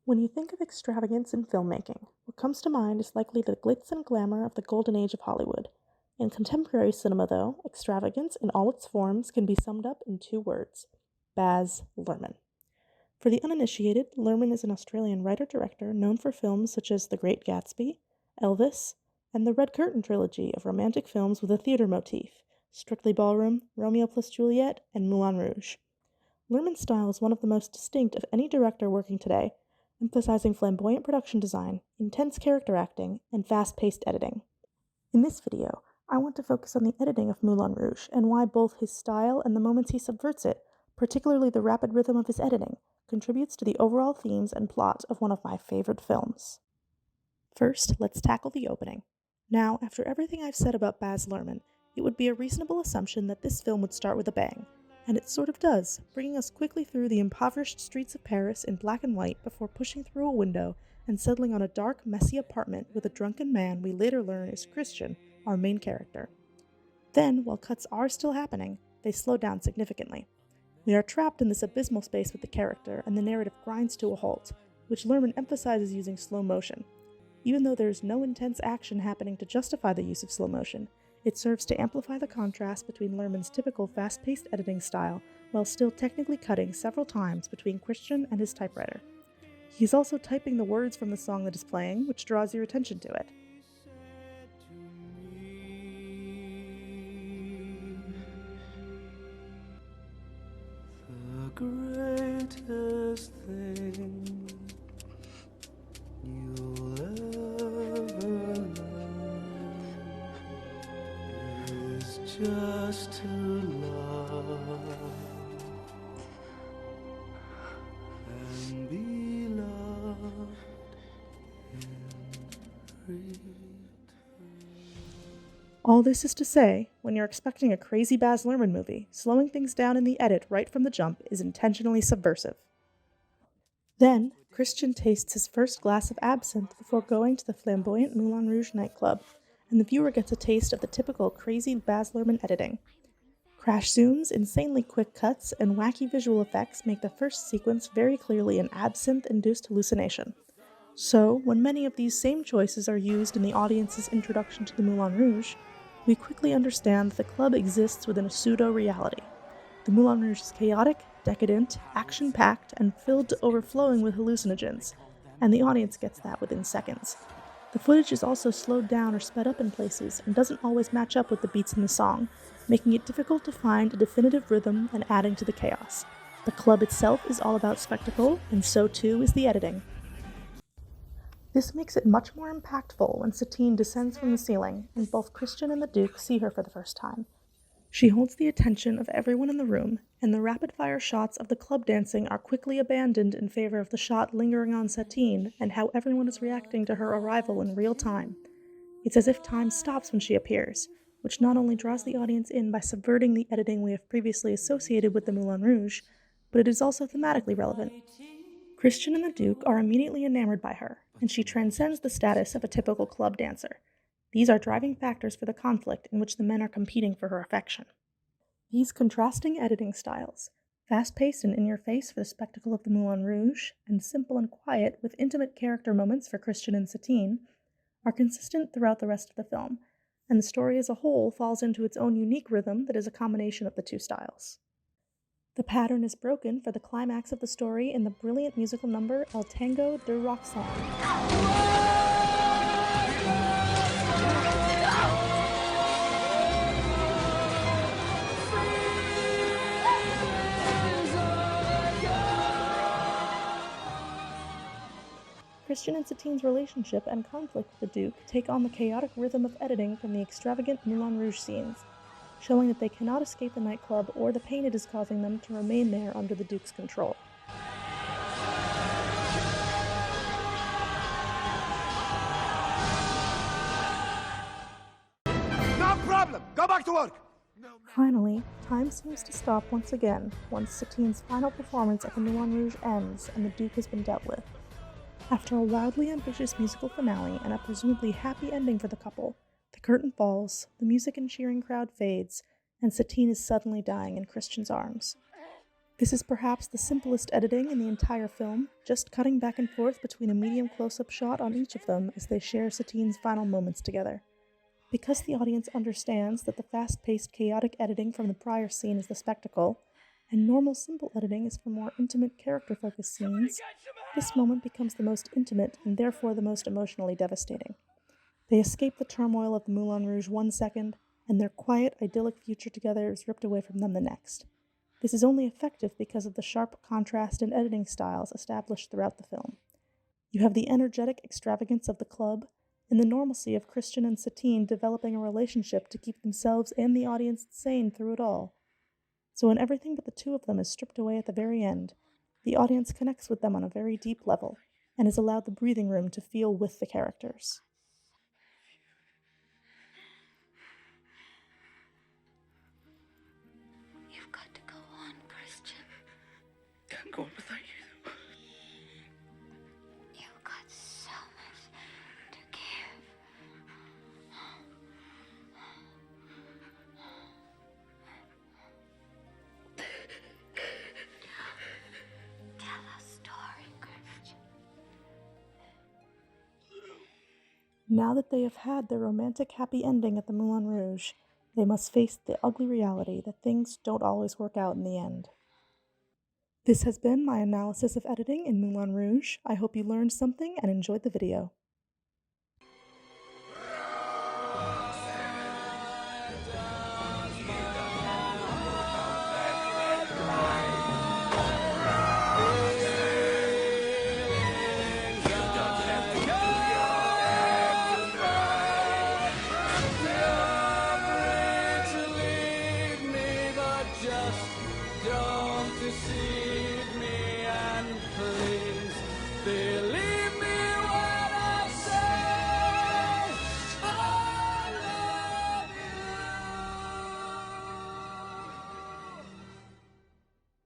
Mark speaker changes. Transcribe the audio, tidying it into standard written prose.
Speaker 1: When you think of extravagance in filmmaking, what comes to mind is likely the glitz and glamour of the golden age of Hollywood. In contemporary cinema, though, extravagance in all its forms can be summed up in two words: Baz Luhrmann. For the uninitiated, Luhrmann is an Australian writer-director known for films such as The Great Gatsby, Elvis, and the Red Curtain trilogy of romantic films with a theater motif: Strictly Ballroom, Romeo plus Juliet, and Moulin Rouge. Luhrmann's style is one of the most distinct of any director working today, emphasizing flamboyant production design, intense character acting, and fast-paced editing. In this video, I want to focus on the editing of Moulin Rouge and why both his style and the moments he subverts it, particularly the rapid rhythm of his editing, contributes to the overall themes and plot of one of my favorite films. First, let's tackle the opening. Now, after everything I've said about Baz Luhrmann, it would be a reasonable assumption that this film would start with a bang, and it sort of does, bringing us quickly through the impoverished streets of Paris in black and white before pushing through a window and settling on a dark, messy apartment with a drunken man we later learn is Christian, our main character. Then, while cuts are still happening, they slow down significantly. We are trapped in this abysmal space with the character, and the narrative grinds to a halt, which Luhrmann emphasizes using slow motion. Even though there is no intense action happening to justify the use of slow motion, it serves to amplify the contrast between Luhrmann's typical fast-paced editing style while still technically cutting several times between Christian and his typewriter. He's also typing the words from the song that is playing, which draws your attention to it.
Speaker 2: The greatest thing you'll ever learn is just to love and be loved in return.
Speaker 1: All this is to say, when you're expecting a crazy Baz Luhrmann movie, slowing things down in the edit right from the jump is intentionally subversive. Then, Christian tastes his first glass of absinthe before going to the flamboyant Moulin Rouge nightclub, and the viewer gets a taste of the typical crazy Baz Luhrmann editing. Crash zooms, insanely quick cuts, and wacky visual effects make the first sequence very clearly an absinthe-induced hallucination. So, when many of these same choices are used in the audience's introduction to the Moulin Rouge, we quickly understand that the club exists within a pseudo-reality. The Moulin Rouge is chaotic, decadent, action-packed, and filled to overflowing with hallucinogens, and the audience gets that within seconds. The footage is also slowed down or sped up in places and doesn't always match up with the beats in the song, making it difficult to find a definitive rhythm and adding to the chaos. The club itself is all about spectacle, and so too is the editing. This makes it much more impactful when Satine descends from the ceiling and both Christian and the Duke see her for the first time. She holds the attention of everyone in the room, and the rapid-fire shots of the club dancing are quickly abandoned in favor of the shot lingering on Satine and how everyone is reacting to her arrival in real time. It's as if time stops when she appears, which not only draws the audience in by subverting the editing we have previously associated with the Moulin Rouge, but it is also thematically relevant. Christian and the Duke are immediately enamored by her, and she transcends the status of a typical club dancer. These are driving factors for the conflict in which the men are competing for her affection. These contrasting editing styles, fast-paced and in-your-face for the spectacle of the Moulin Rouge, and simple and quiet with intimate character moments for Christian and Satine, are consistent throughout the rest of the film, and the story as a whole falls into its own unique rhythm that is a combination of the two styles. The pattern is broken for the climax of the story in the brilliant musical number El Tango de Roxanne. Christian and Satine's relationship and conflict with the Duke take on the chaotic rhythm of editing from the extravagant Moulin Rouge scenes, showing that they cannot escape the nightclub or the pain it is causing them to remain there under the Duke's control.
Speaker 3: No problem! Go back to work!
Speaker 1: Finally, time seems to stop once again once Satine's final performance at the Moulin Rouge ends and the Duke has been dealt with. After a wildly ambitious musical finale and a presumably happy ending for the couple, the curtain falls, the music and cheering crowd fades, and Satine is suddenly dying in Christian's arms. This is perhaps the simplest editing in the entire film, just cutting back and forth between a medium close-up shot on each of them as they share Satine's final moments together. Because the audience understands that the fast-paced, chaotic editing from the prior scene is the spectacle, and normal, simple editing is for more intimate, character-focused scenes, this moment becomes the most intimate and therefore the most emotionally devastating. They escape the turmoil of the Moulin Rouge 1 second, and their quiet, idyllic future together is ripped away from them the next. This is only effective because of the sharp contrast in editing styles established throughout the film. You have the energetic extravagance of the club, and the normalcy of Christian and Satine developing a relationship to keep themselves and the audience sane through it all. So when everything but the two of them is stripped away at the very end, the audience connects with them on a very deep level, and is allowed the breathing room to feel with the characters.
Speaker 4: You've got to go on, Christian.
Speaker 2: Can't go on without you.
Speaker 4: You've got so much to give. Tell a story, Christian.
Speaker 1: Now that they have had their romantic happy ending at the Moulin Rouge, they must face the ugly reality that things don't always work out in the end. This has been my analysis of editing in Moulin Rouge. I hope you learned something and enjoyed the video.